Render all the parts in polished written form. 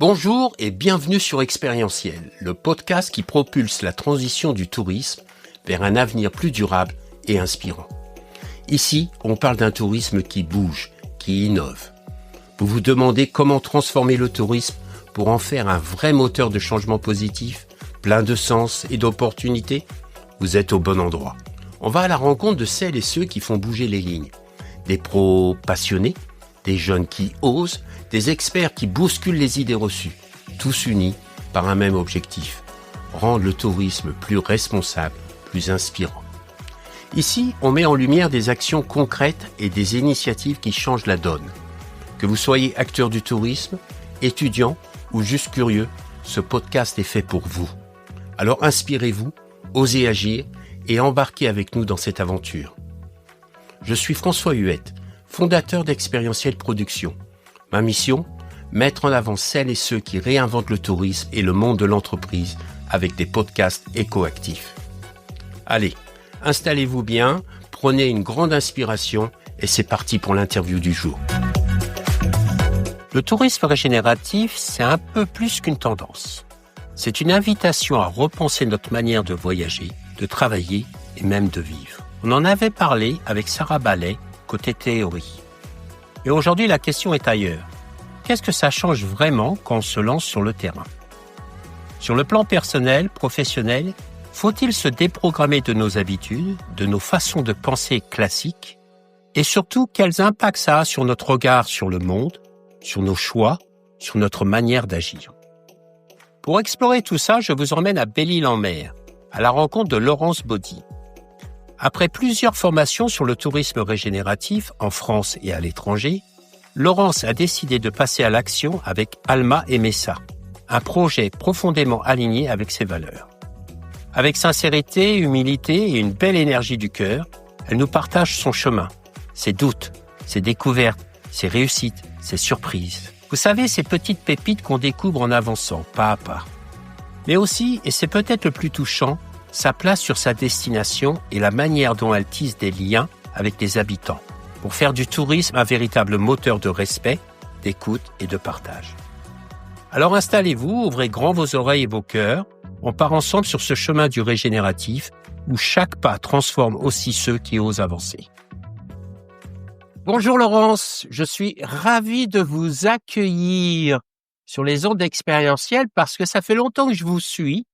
Bonjour et bienvenue sur Expérientiel, le podcast qui propulse la transition du tourisme vers un avenir plus durable et inspirant. Ici, on parle d'un tourisme qui bouge, qui innove. Vous vous demandez comment transformer le tourisme pour en faire un vrai moteur de changement positif, plein de sens et d'opportunités? Vous êtes au bon endroit. On va à la rencontre de celles et ceux qui font bouger les lignes. Des pros passionnés, des jeunes qui osent, des experts qui bousculent les idées reçues, tous unis par un même objectif, rendre le tourisme plus responsable, plus inspirant. Ici, on met en lumière des actions concrètes et des initiatives qui changent la donne. Que vous soyez acteur du tourisme, étudiant ou juste curieux, ce podcast est fait pour vous. Alors inspirez-vous, osez agir et embarquez avec nous dans cette aventure. Je suis François Huette, fondateur d'Expérientiel Production. Ma mission, mettre en avant celles et ceux qui réinventent le tourisme et le monde de l'entreprise avec des podcasts écoactifs. Allez, installez-vous bien, prenez une grande inspiration et c'est parti pour l'interview du jour. Le tourisme régénératif, c'est un peu plus qu'une tendance. C'est une invitation à repenser notre manière de voyager, de travailler et même de vivre. On en avait parlé avec Sarah Ballet, côté théorie. Et aujourd'hui, la question est ailleurs. Qu'est-ce que ça change vraiment quand on se lance sur le terrain? Sur le plan personnel, professionnel, faut-il se déprogrammer de nos habitudes, de nos façons de penser classiques? Et surtout, quels impacts ça a sur notre regard sur le monde, sur nos choix, sur notre manière d'agir? Pour explorer tout ça, je vous emmène à Belle-Île-en-Mer, à la rencontre de Laurence Baudy. Après plusieurs formations sur le tourisme régénératif en France et à l'étranger, Laurence a décidé de passer à l'action avec Alma et Messa, un projet profondément aligné avec ses valeurs. Avec sincérité, humilité et une belle énergie du cœur, elle nous partage son chemin, ses doutes, ses découvertes, ses réussites, ses surprises. Vous savez, ces petites pépites qu'on découvre en avançant, pas à pas. Mais aussi, et c'est peut-être le plus touchant, sa place sur sa destination et la manière dont elle tisse des liens avec les habitants, pour faire du tourisme un véritable moteur de respect, d'écoute et de partage. Alors installez-vous, ouvrez grand vos oreilles et vos cœurs, on part ensemble sur ce chemin du régénératif, où chaque pas transforme aussi ceux qui osent avancer. Bonjour Laurence, je suis ravi de vous accueillir sur les ondes d'Expérientiel parce que ça fait longtemps que je vous suis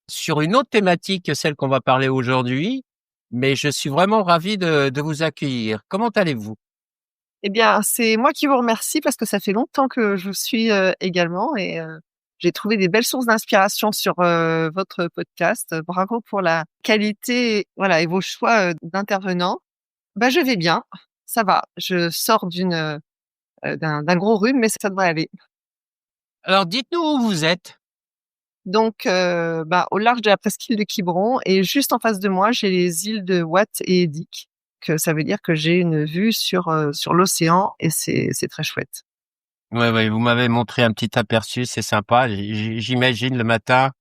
sur une autre thématique que celle qu'on va parler aujourd'hui, mais je suis vraiment ravi de vous accueillir. Comment allez-vous? Eh bien, c'est moi qui vous remercie parce que ça fait longtemps que je vous suis également et j'ai trouvé des belles sources d'inspiration sur votre podcast. Bravo pour la qualité, voilà, et vos choix d'intervenants. Je vais bien, ça va. Je sors d'un gros rhume, mais ça devrait aller. Alors dites-nous où vous êtes. Donc, au large de la presqu'île de Quiberon et juste en face de moi, j'ai les îles de Watt et Edic. Que ça veut dire que j'ai une vue sur l'océan et c'est très chouette. Ouais, vous m'avez montré un petit aperçu, c'est sympa. J'imagine le matin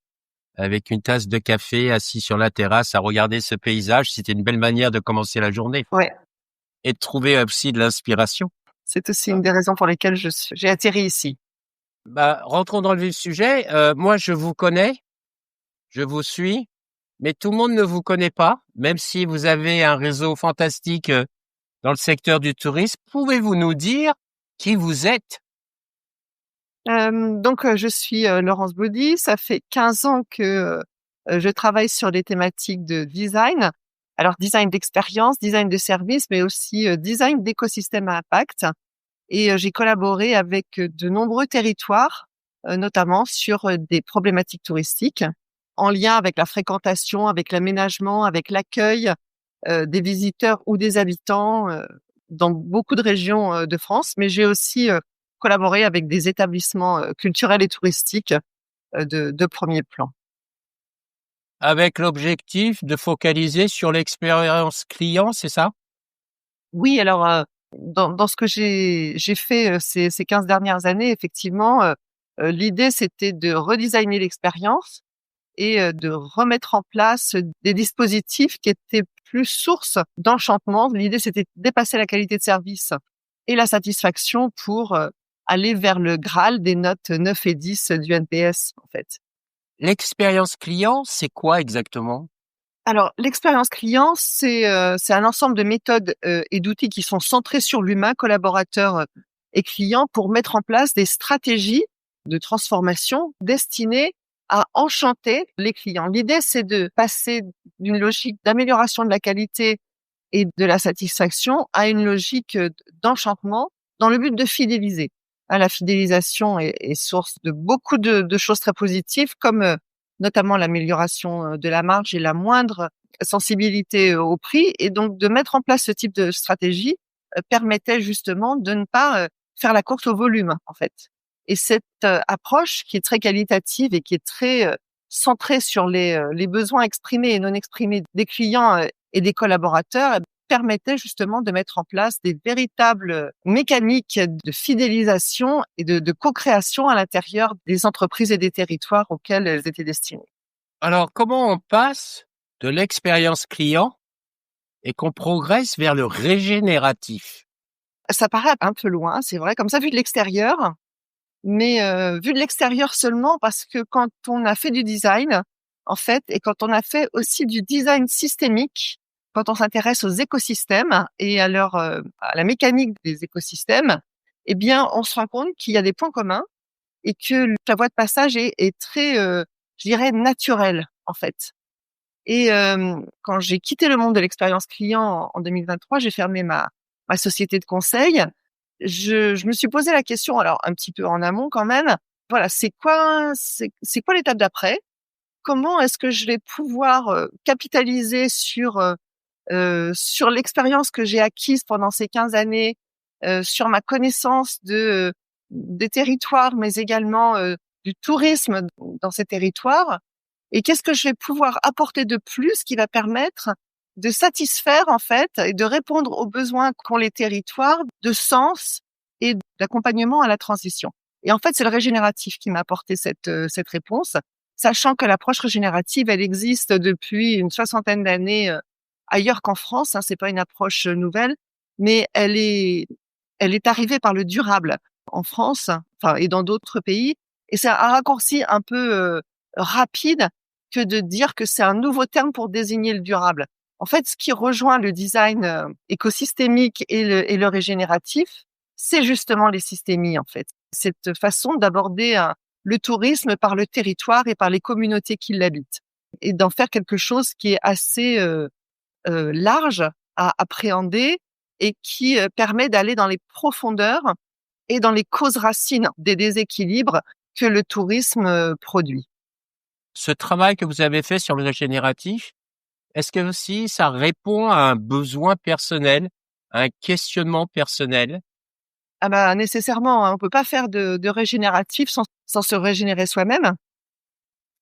avec une tasse de café assis sur la terrasse à regarder ce paysage. C'était une belle manière de commencer la journée. Ouais. Et de trouver aussi de l'inspiration. C'est aussi une des raisons pour lesquelles j'ai atterri ici. Rentrons dans le vif du sujet. Moi, je vous connais, je vous suis, mais tout le monde ne vous connaît pas, même si vous avez un réseau fantastique dans le secteur du tourisme. Pouvez-vous nous dire qui vous êtes? Je suis Laurence Baudy. Ça fait 15 ans que je travaille sur des thématiques de design. Alors, design d'expérience, design de service, mais aussi design d'écosystème à impact. Et j'ai collaboré avec de nombreux territoires, notamment sur des problématiques touristiques, en lien avec la fréquentation, avec l'aménagement, avec l'accueil des visiteurs ou des habitants dans beaucoup de régions de France. Mais j'ai aussi collaboré avec des établissements culturels et touristiques de premier plan. Avec l'objectif de focaliser sur l'expérience client, c'est ça? Oui, alors dans ce que j'ai fait ces 15 dernières années, effectivement, l'idée c'était de redesigner l'expérience et de remettre en place des dispositifs qui étaient plus source d'enchantement. L'idée c'était de dépasser la qualité de service et la satisfaction pour aller vers le Graal des notes 9 et 10 du NPS, en fait. L'expérience client, c'est quoi exactement? Alors, l'expérience client, c'est un ensemble de méthodes et d'outils qui sont centrés sur l'humain, collaborateur et client, pour mettre en place des stratégies de transformation destinées à enchanter les clients. L'idée, c'est de passer d'une logique d'amélioration de la qualité et de la satisfaction à une logique d'enchantement dans le but de fidéliser. La fidélisation est source de beaucoup de choses très positives, comme notamment l'amélioration de la marge et la moindre sensibilité au prix. Et donc, de mettre en place ce type de stratégie permettait justement de ne pas faire la course au volume, en fait. Et cette approche qui est très qualitative et qui est très centrée sur les besoins exprimés et non exprimés des clients et des collaborateurs, permettait justement de mettre en place des véritables mécaniques de fidélisation et de co-création à l'intérieur des entreprises et des territoires auxquels elles étaient destinées. Alors, comment on passe de l'expérience client et qu'on progresse vers le régénératif? Ça paraît un peu loin, c'est vrai, comme ça vu de l'extérieur, mais vu de l'extérieur seulement, parce que quand on a fait du design, en fait, et quand on a fait aussi du design systémique, quand on s'intéresse aux écosystèmes et à à la mécanique des écosystèmes, eh bien, on se rend compte qu'il y a des points communs et que la voie de passage est très, je dirais, naturelle, en fait. Et quand j'ai quitté le monde de l'expérience client en 2023, j'ai fermé ma société de conseil. Je me suis posé la question, alors un petit peu en amont quand même, voilà, c'est quoi l'étape d'après? Comment est-ce que je vais pouvoir capitaliser sur l'expérience que j'ai acquise pendant ces 15 années, sur ma connaissance des territoires, mais également du tourisme dans ces territoires, et qu'est-ce que je vais pouvoir apporter de plus qui va permettre de satisfaire, en fait, et de répondre aux besoins qu'ont les territoires de sens et d'accompagnement à la transition. Et en fait, c'est le régénératif qui m'a apporté cette réponse, sachant que l'approche régénérative, elle existe depuis une soixantaine d'années ailleurs qu'en France, hein, c'est pas une approche nouvelle, mais elle est arrivée par le durable en France, enfin, et dans d'autres pays, et c'est un raccourci un peu rapide que de dire que c'est un nouveau terme pour désigner le durable. En fait, ce qui rejoint le design écosystémique et le régénératif, c'est justement les systémies, en fait. Cette façon d'aborder le tourisme par le territoire et par les communautés qui l'habitent, et d'en faire quelque chose qui est assez large à appréhender et qui permet d'aller dans les profondeurs et dans les causes racines des déséquilibres que le tourisme produit. Ce travail que vous avez fait sur le régénératif, est-ce que aussi ça répond à un besoin personnel, à un questionnement personnel? Ah bah, nécessairement, hein, on peut pas faire de régénératif sans se régénérer soi-même.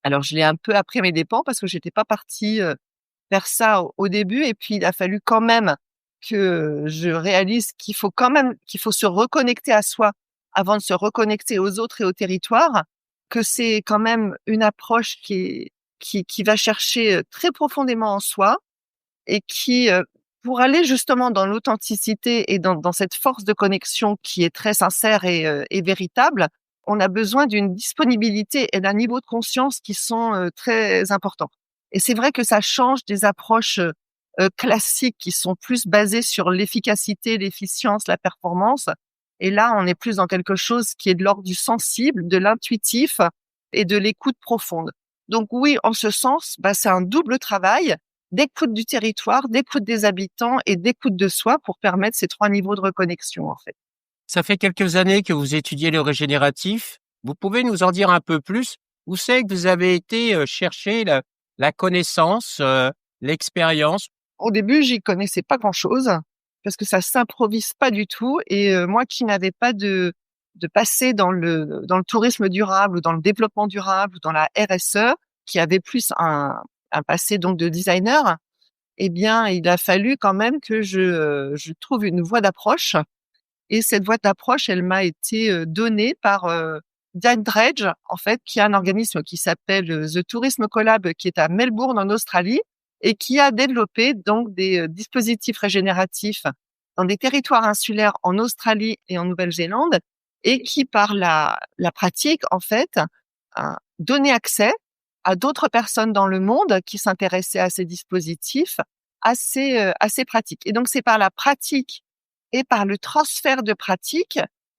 Alors je l'ai un peu appris à mes dépens parce que j'étais pas partie faire ça au début, et puis il a fallu quand même que je réalise qu'il faut se reconnecter à soi avant de se reconnecter aux autres et au territoire, que c'est quand même une approche qui va chercher très profondément en soi, et qui, pour aller justement dans l'authenticité et dans cette force de connexion qui est très sincère et véritable, on a besoin d'une disponibilité et d'un niveau de conscience qui sont très importants. Et c'est vrai que ça change des approches classiques qui sont plus basées sur l'efficacité, l'efficience, la performance. Et là, on est plus dans quelque chose qui est de l'ordre du sensible, de l'intuitif et de l'écoute profonde. Donc oui, en ce sens, c'est un double travail d'écoute du territoire, d'écoute des habitants et d'écoute de soi pour permettre ces 3 niveaux de reconnexion, en fait. Ça fait quelques années que vous étudiez le régénératif. Vous pouvez nous en dire un peu plus? Où c'est que vous avez été chercher la connaissance, l'expérience? Au début, j'y connaissais pas grand-chose parce que ça s'improvise pas du tout, et moi qui n'avais pas de passé dans le tourisme durable ou dans le développement durable ou dans la RSE, qui avait plus un passé donc de designer, eh bien, il a fallu quand même que je trouve une voie d'approche, et cette voie d'approche, elle m'a été donnée par Diane Dredge, en fait, qui est un organisme qui s'appelle The Tourism Collab, qui est à Melbourne, en Australie, et qui a développé donc des dispositifs régénératifs dans des territoires insulaires en Australie et en Nouvelle-Zélande, et qui, par la pratique, en fait, donnait accès à d'autres personnes dans le monde qui s'intéressaient à ces dispositifs assez pratiques. Et donc, c'est par la pratique et par le transfert de pratique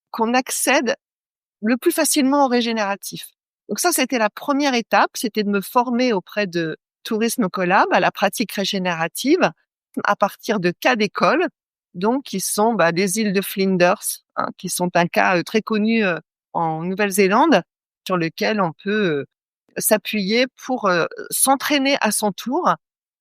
qu'on accède le plus facilement au régénératif. Donc ça, c'était la première étape, c'était de me former auprès de Tourisme Collab à la pratique régénérative à partir de cas d'école, donc qui sont des îles de Flinders, qui sont un cas très connu en Nouvelle-Zélande, sur lequel on peut s'appuyer pour s'entraîner à son tour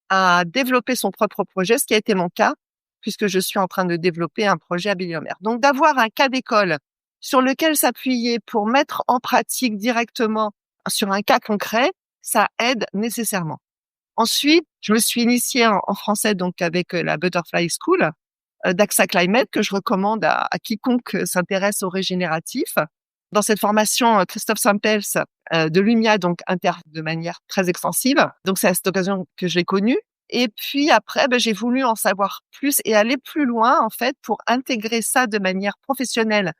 à développer son propre projet, ce qui a été mon cas, puisque je suis en train de développer un projet à Billionaire. Donc d'avoir un cas d'école sur lequel s'appuyer pour mettre en pratique directement sur un cas concret, ça aide nécessairement. Ensuite, je me suis initiée en français donc avec la Butterfly School d'AXA Climate que je recommande à quiconque s'intéresse au régénératif. Dans cette formation, Christophe Sampels de l'UMIA donc interne de manière très extensive. Donc c'est à cette occasion que je l'ai connu. Et puis après, j'ai voulu en savoir plus et aller plus loin en fait pour intégrer ça de manière professionnelle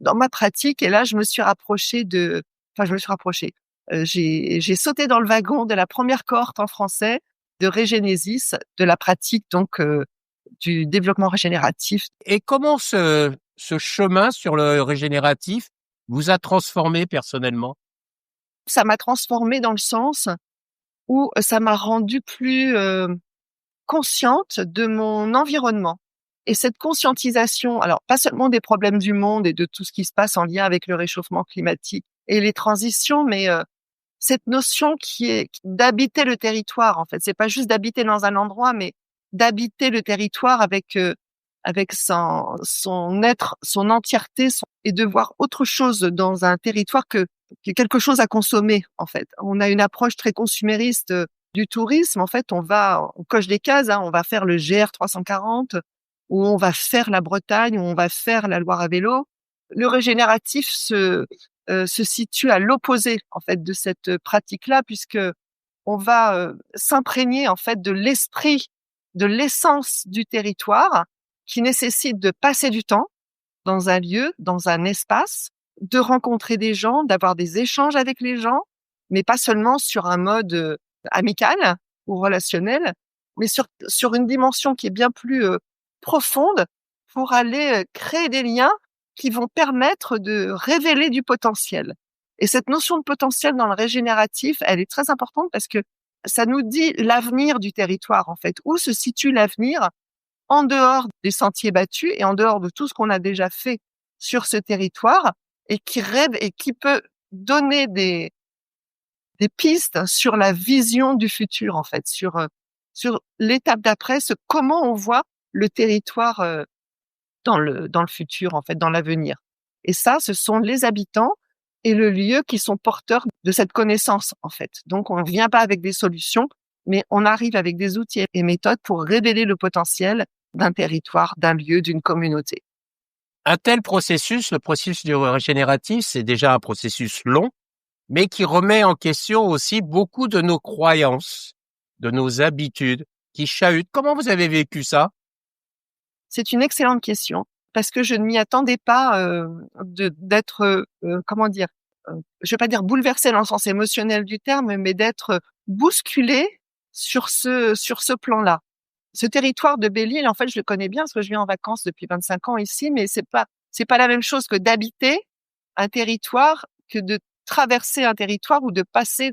dans ma pratique. Et là, je me suis rapprochée. J'ai sauté dans le wagon de la première cohorte en français de Régénésis, de la pratique donc du développement régénératif. Et comment ce chemin sur le régénératif vous a transformé personnellement? Ça m'a transformée dans le sens où ça m'a rendue plus consciente de mon environnement. Et cette conscientisation, alors pas seulement des problèmes du monde et de tout ce qui se passe en lien avec le réchauffement climatique et les transitions, mais cette notion qui est d'habiter le territoire, en fait. C'est pas juste d'habiter dans un endroit, mais d'habiter le territoire avec son être, son entièreté, et de voir autre chose dans un territoire que quelque chose à consommer, en fait. On a une approche très consumériste du tourisme. En fait, on coche des cases, on va faire le GR 340, ou on va faire la Bretagne, ou on va faire la Loire à vélo. Le régénératif se situe à l'opposé, en fait, de cette pratique-là, puisque on va s'imprégner, en fait, de l'esprit, de l'essence du territoire, qui nécessite de passer du temps dans un lieu, dans un espace, de rencontrer des gens, d'avoir des échanges avec les gens, mais pas seulement sur un mode amical ou relationnel, mais sur une dimension qui est bien plus profonde pour aller créer des liens qui vont permettre de révéler du potentiel. Et cette notion de potentiel dans le régénératif, elle est très importante parce que ça nous dit l'avenir du territoire, en fait. Où se situe l'avenir en dehors des sentiers battus et en dehors de tout ce qu'on a déjà fait sur ce territoire et qui rêve et qui peut donner des pistes sur la vision du futur, en fait, sur l'étape d'après, comment on voit le territoire dans le futur, en fait, dans l'avenir. Et ça, ce sont les habitants et le lieu qui sont porteurs de cette connaissance, en fait. Donc, on ne vient pas avec des solutions, mais on arrive avec des outils et méthodes pour révéler le potentiel d'un territoire, d'un lieu, d'une communauté. Un tel processus, le processus du régénératif, c'est déjà un processus long, mais qui remet en question aussi beaucoup de nos croyances, de nos habitudes, qui chahutent. Comment vous avez vécu ça? C'est une excellente question, parce que je ne m'y attendais pas d'être, je vais pas dire bouleversée dans le sens émotionnel du terme, mais d'être bousculée sur ce plan-là. Ce territoire de Belle-Île, en fait, je le connais bien parce que je vis en vacances depuis 25 ans ici, mais c'est pas la même chose que d'habiter un territoire, que de traverser un territoire ou de passer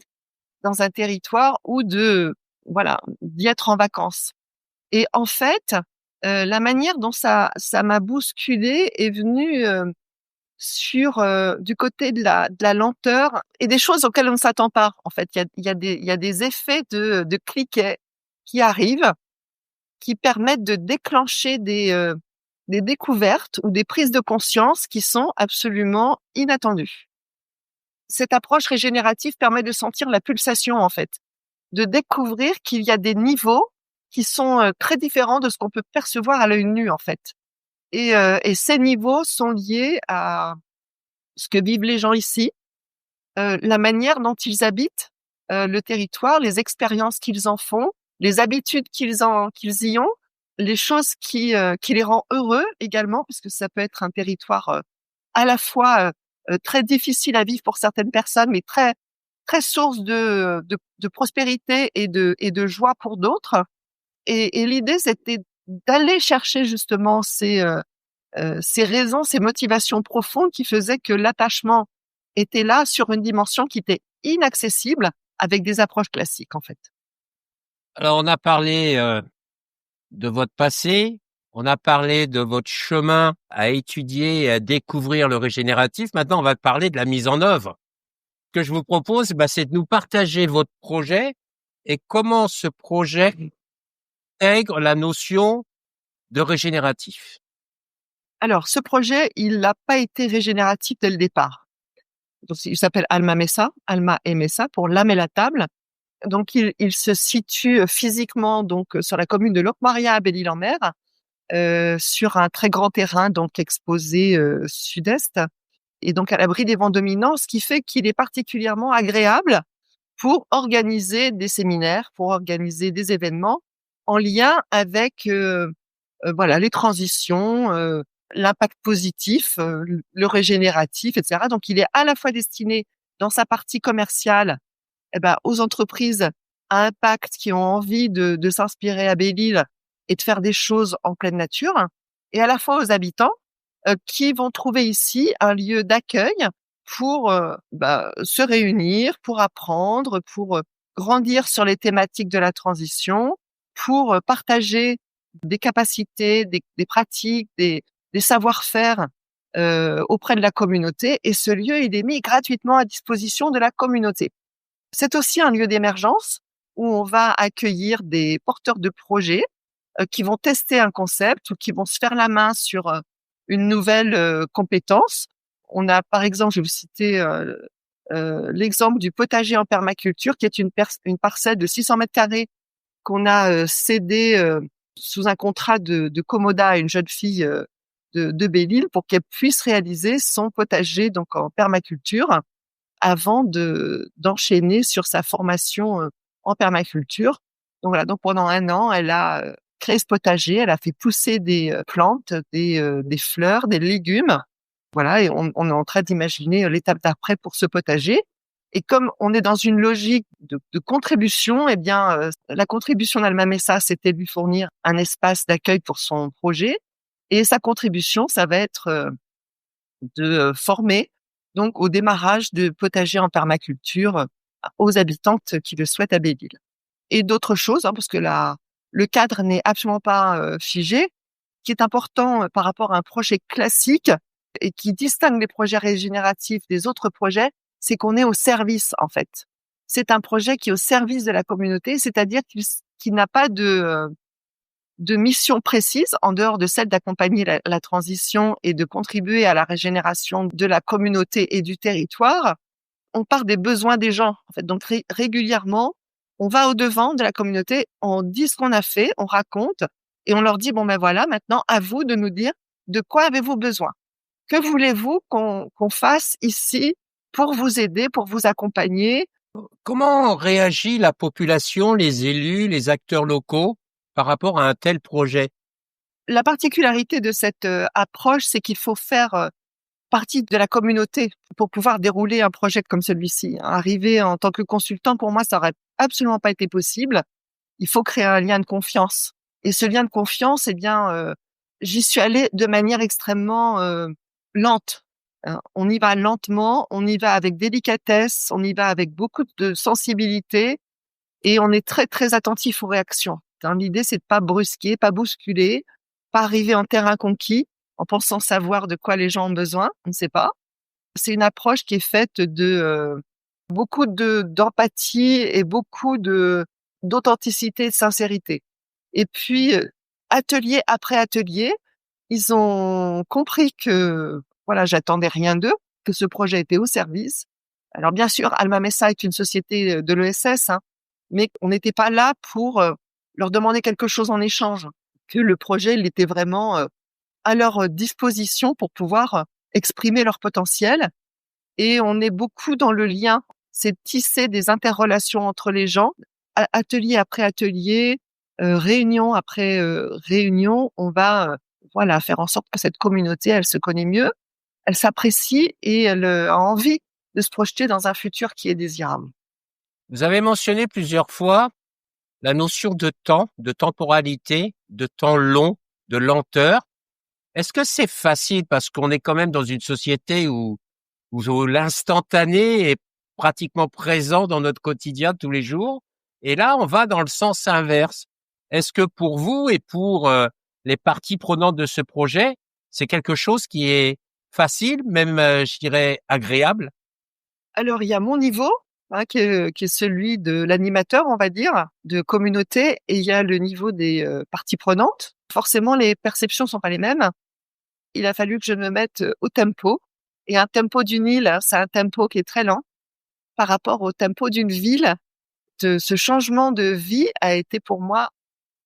dans un territoire ou d'y être en vacances. Et en fait, la manière dont ça m'a bousculée est venue sur du côté de la lenteur et des choses auxquelles on ne s'attend pas. En fait, il y a des effets de cliquet qui arrivent, qui permettent de déclencher des découvertes ou des prises de conscience qui sont absolument inattendues. Cette approche régénérative permet de sentir la pulsation, en fait, de découvrir qu'il y a des niveaux qui sont très différents de ce qu'on peut percevoir à l'œil nu, en fait. Et ces niveaux sont liés à ce que vivent les gens ici, la manière dont ils habitent le territoire, les expériences qu'ils en font, les habitudes qu'ils y ont, les choses qui les rend heureux également, parce que ça peut être un territoire à la fois très difficile à vivre pour certaines personnes, mais très très source de prospérité et de joie pour d'autres. Et l'idée, c'était d'aller chercher justement ces raisons, ces motivations profondes qui faisaient que l'attachement était là sur une dimension qui était inaccessible avec des approches classiques, en fait. Alors, on a parlé de votre passé, on a parlé de votre chemin à étudier et à découvrir le régénératif. Maintenant, on va parler de la mise en œuvre. Ce que je vous propose, c'est de nous partager votre projet et comment ce projet intègre la notion de régénératif. Alors, ce projet, il n'a pas été régénératif dès le départ. Donc, il s'appelle Alma et Messa pour l'âme et la table. Donc, il se situe physiquement donc sur la commune de Locmaria à Belle-Île-en-Mer, sur un très grand terrain donc exposé sud-est et donc à l'abri des vents dominants, ce qui fait qu'il est particulièrement agréable pour organiser des séminaires, pour organiser des événements en lien avec voilà les transitions, l'impact positif, le régénératif, etc. Donc, il est à la fois destiné dans sa partie commerciale aux entreprises à impact qui ont envie de s'inspirer à Belle-Île et de faire des choses en pleine nature, et à la fois aux habitants qui vont trouver ici un lieu d'accueil pour se réunir, pour apprendre, pour grandir sur les thématiques de la transition, pour partager des capacités, des pratiques, des savoir-faire auprès de la communauté. Et ce lieu, il est mis gratuitement à disposition de la communauté. C'est aussi un lieu d'émergence où on va accueillir des porteurs de projets qui vont tester un concept ou qui vont se faire la main sur une nouvelle compétence. On a, par exemple, je vais vous citer l'exemple du potager en permaculture, qui est une parcelle de 600 mètres carrés qu'on a cédée sous un contrat de Comoda à une jeune fille de Belle-Île pour qu'elle puisse réaliser son potager donc en permaculture avant d'enchaîner sur sa formation en permaculture. Donc voilà, donc pendant 1 an, elle a créé ce potager, elle a fait pousser des plantes, des fleurs, des légumes. Voilà, et on est en train d'imaginer l'étape d'après pour ce potager. Et comme on est dans une logique de contribution, la contribution d'Alma Messa, c'était de lui fournir un espace d'accueil pour son projet. Et sa contribution, ça va être de former donc au démarrage de potager en permaculture aux habitantes qui le souhaitent à Belle-Île. Et d'autres choses, parce que le cadre n'est absolument pas figé. Ce qui est important par rapport à un projet classique et qui distingue les projets régénératifs des autres projets, c'est qu'on est au service, en fait. C'est un projet qui est au service de la communauté, c'est-à-dire qu'il n'a pas de mission précise en dehors de celle d'accompagner la transition et de contribuer à la régénération de la communauté et du territoire. On part des besoins des gens, en fait. Donc régulièrement, on va au-devant de la communauté, on dit ce qu'on a fait, on raconte et on leur dit voilà, maintenant à vous de nous dire de quoi avez-vous besoin. Que voulez-vous qu'on fasse ici pour vous aider, pour vous accompagner? Comment réagit la population, les élus, les acteurs locaux par rapport à un tel projet? La particularité de cette approche, c'est qu'il faut faire partie de la communauté pour pouvoir dérouler un projet comme celui-ci. Arriver en tant que consultant, pour moi, ça aurait absolument pas été possible. Il faut créer un lien de confiance. Et ce lien de confiance, j'y suis allée de manière extrêmement lente. On y va lentement, on y va avec délicatesse, on y va avec beaucoup de sensibilité et on est très, très attentif aux réactions. L'idée, c'est de pas brusquer, pas bousculer, pas arriver en terrain conquis en pensant savoir de quoi les gens ont besoin. On ne sait pas. C'est une approche qui est faite de beaucoup d'empathie et beaucoup d'authenticité et de sincérité. Et puis, atelier après atelier, ils ont compris que, voilà, j'attendais rien d'eux, que ce projet était au service. Alors, bien sûr, Alma Messa est une société de l'ESS, mais on n'était pas là pour leur demander quelque chose en échange. Que le projet, il était vraiment à leur disposition pour pouvoir exprimer leur potentiel. Et on est beaucoup dans le lien. C'est tisser des interrelations entre les gens, atelier après atelier, réunion après réunion. On va faire en sorte que cette communauté, elle se connaît mieux. elle s'apprécie et elle a envie de se projeter dans un futur qui est désirable. Vous avez mentionné plusieurs fois la notion de temps, de temporalité, de temps long, de lenteur. Est-ce que c'est facile parce qu'on est quand même dans une société où l'instantané est pratiquement présent dans notre quotidien tous les jours? Et là, on va dans le sens inverse. Est-ce que pour vous et pour les parties prenantes de ce projet, c'est quelque chose qui est facile, même, je dirais, agréable? Alors, il y a mon niveau, qui est celui de l'animateur, on va dire, de communauté, et il y a le niveau des parties prenantes. Forcément, les perceptions sont pas les mêmes. Il a fallu que je me mette au tempo. Et un tempo d'une île, c'est un tempo qui est très lent par rapport au tempo d'une ville. Ce changement de vie a été pour moi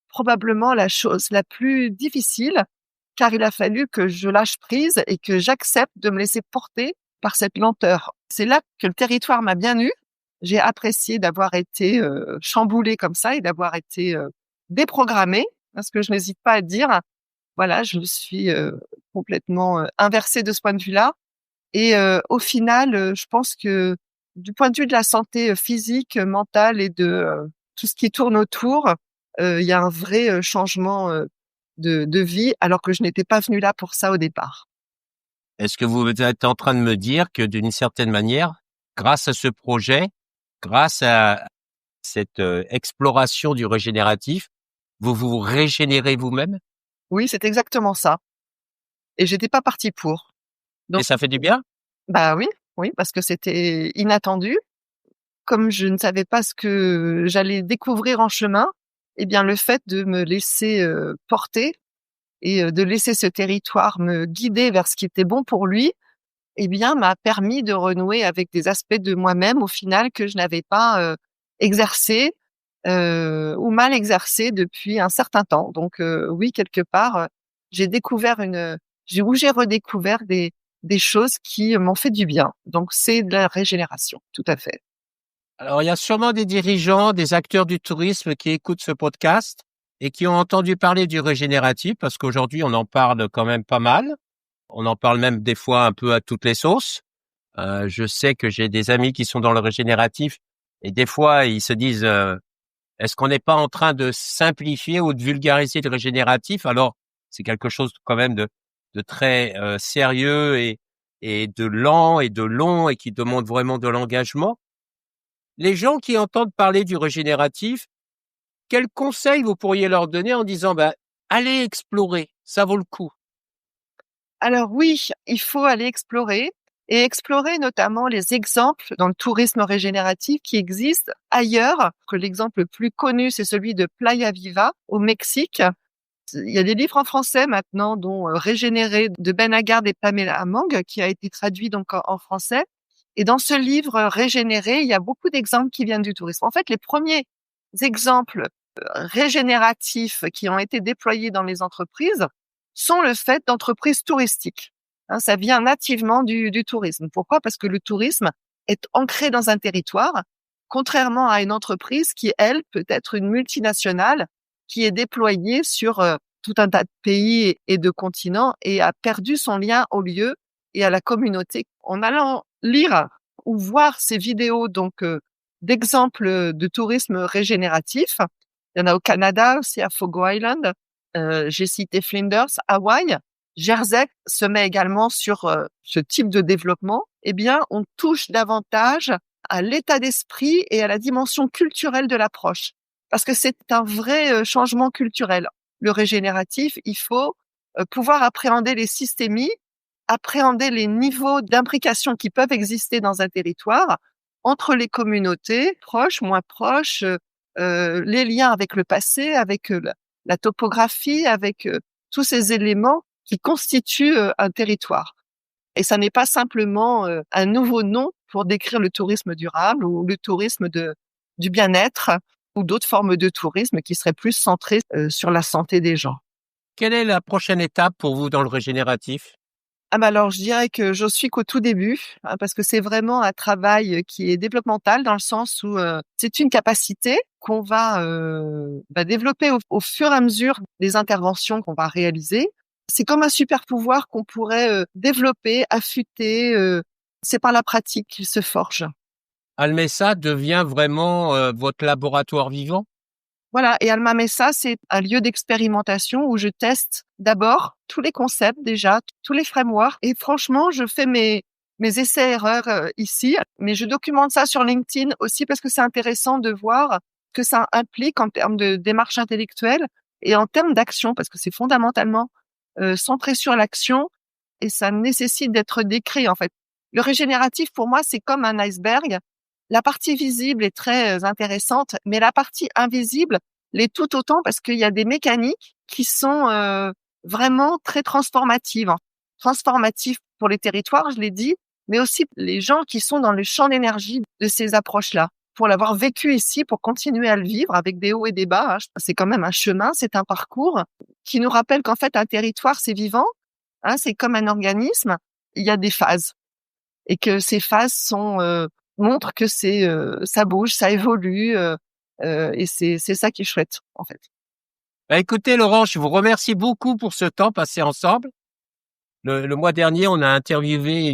probablement la chose la plus difficile, car il a fallu que je lâche prise et que j'accepte de me laisser porter par cette lenteur. C'est là que le territoire m'a bien eu. J'ai apprécié d'avoir été chamboulée comme ça et d'avoir été déprogrammée, parce que je n'hésite pas à dire, voilà, je me suis complètement inversée de ce point de vue-là. Et au final, je pense que du point de vue de la santé physique, mentale et de tout ce qui tourne autour, il y a un vrai changement de vie, alors que je n'étais pas venue là pour ça au départ. Est-ce que vous êtes en train de me dire que d'une certaine manière, grâce à ce projet, grâce à cette exploration du régénératif, vous vous régénérez vous-même Oui, c'est exactement ça. Et j'étais pas partie pour. et Donc, ça fait du bien? bah oui, oui, parce que c'était inattendu. Comme je ne savais pas ce que j'allais découvrir en chemin, eh bien, le fait de me laisser porter et de laisser ce territoire me guider vers ce qui était bon pour lui, eh bien, m'a permis de renouer avec des aspects de moi-même, au final, que je n'avais pas exercés ou mal exercés depuis un certain temps. Donc, oui, quelque part, j'ai redécouvert des choses qui m'ont fait du bien. Donc, c'est de la régénération, tout à fait. Alors, il y a sûrement des dirigeants, des acteurs du tourisme qui écoutent ce podcast et qui ont entendu parler du régénératif parce qu'aujourd'hui, on en parle quand même pas mal. On en parle même des fois un peu à toutes les sauces. Je sais que j'ai des amis qui sont dans le régénératif et des fois, ils se disent est-ce qu'on n'est pas en train de simplifier ou de vulgariser le régénératif? Alors, c'est quelque chose quand même de très sérieux et de lent et de long et qui demande vraiment de l'engagement. Les gens qui entendent parler du régénératif, quels conseils vous pourriez leur donner en disant allez explorer, ça vaut le coup? Alors oui, il faut aller explorer et explorer notamment les exemples dans le tourisme régénératif qui existent ailleurs, que l'exemple le plus connu, c'est celui de Playa Viva au Mexique. Il y a des livres en français maintenant, dont Régénérer de Ben Haggard et Pamela Amang, qui a été traduit donc en français. Et dans ce livre Régénérer, il y a beaucoup d'exemples qui viennent du tourisme. En fait, les premiers exemples régénératifs qui ont été déployés dans les entreprises sont le fait d'entreprises touristiques. Ça vient nativement du tourisme. Pourquoi? Parce que le tourisme est ancré dans un territoire, contrairement à une entreprise qui, elle, peut être une multinationale qui est déployée sur tout un tas de pays et de continents et a perdu son lien au lieu et à la communauté. En allant lire ou voir ces vidéos donc d'exemples de tourisme régénératif, il y en a au Canada aussi, à Fogo Island. J'ai cité Flinders, Hawaï. Jersey se met également sur ce type de développement. Eh bien, on touche davantage à l'état d'esprit et à la dimension culturelle de l'approche. Parce que c'est un vrai changement culturel. Le régénératif, il faut pouvoir appréhender les systémies, appréhender les niveaux d'imbrication qui peuvent exister dans un territoire entre les communautés, proches, moins proches, les liens avec le passé, avec la topographie, avec tous ces éléments qui constituent un territoire. Et ça n'est pas simplement un nouveau nom pour décrire le tourisme durable ou le tourisme du bien-être ou d'autres formes de tourisme qui seraient plus centrées sur la santé des gens. Quelle est la prochaine étape pour vous dans le régénératif? Alors je dirais que je suis qu'au tout début, parce que c'est vraiment un travail qui est développemental dans le sens où c'est une capacité qu'on va développer au fur et à mesure des interventions qu'on va réaliser. C'est comme un super pouvoir qu'on pourrait développer, affûter. C'est par la pratique qu'il se forge. Almesa devient vraiment votre laboratoire vivant? Voilà, et Alma Mesa, c'est un lieu d'expérimentation où je teste d'abord tous les concepts déjà, tous les frameworks. Et franchement, je fais mes essais-erreurs ici, mais je documente ça sur LinkedIn aussi parce que c'est intéressant de voir ce que ça implique en termes de démarche intellectuelle et en termes d'action, parce que c'est fondamentalement centré sur l'action et ça nécessite d'être décrit en fait. Le régénératif, pour moi, c'est comme un iceberg. La partie visible est très intéressante, mais la partie invisible l'est tout autant parce qu'il y a des mécaniques qui sont vraiment très transformatives. Transformatives pour les territoires, je l'ai dit, mais aussi les gens qui sont dans le champ d'énergie de ces approches-là. Pour l'avoir vécu ici, pour continuer à le vivre avec des hauts et des bas, c'est quand même un chemin, c'est un parcours qui nous rappelle qu'en fait, un territoire, c'est vivant, c'est comme un organisme, il y a des phases. Et que ces phases montrent que ça bouge, ça évolue, et c'est ça qui est chouette, en fait. Bah, écoutez, Laurent, je vous remercie beaucoup pour ce temps passé ensemble. Le mois dernier, on a interviewé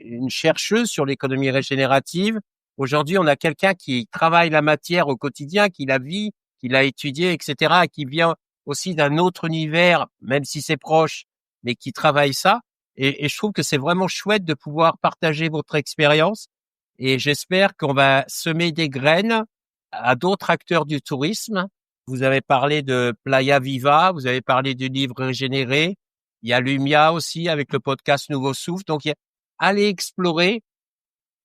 une chercheuse sur l'économie régénérative. Aujourd'hui, on a quelqu'un qui travaille la matière au quotidien, qui la vit, qui l'a étudiée, etc., et qui vient aussi d'un autre univers, même si c'est proche, mais qui travaille ça. Et je trouve que c'est vraiment chouette de pouvoir partager votre expérience. Et j'espère qu'on va semer des graines à d'autres acteurs du tourisme. Vous avez parlé de Playa Viva, vous avez parlé du livre Régénérer. Il y a Lumia aussi avec le podcast Nouveau Souffle. Donc, allez explorer.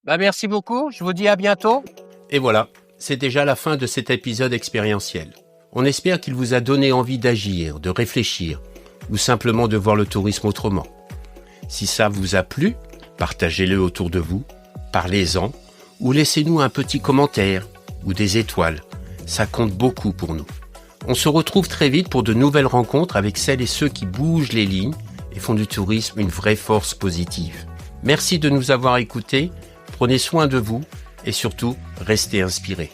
Merci beaucoup. Je vous dis à bientôt. Et voilà, c'est déjà la fin de cet épisode expérientiel. On espère qu'il vous a donné envie d'agir, de réfléchir ou simplement de voir le tourisme autrement. Si ça vous a plu, partagez-le autour de vous, parlez-en ou laissez-nous un petit commentaire ou des étoiles. Ça compte beaucoup pour nous. On se retrouve très vite pour de nouvelles rencontres avec celles et ceux qui bougent les lignes et font du tourisme une vraie force positive. Merci de nous avoir écoutés, prenez soin de vous et surtout, restez inspirés.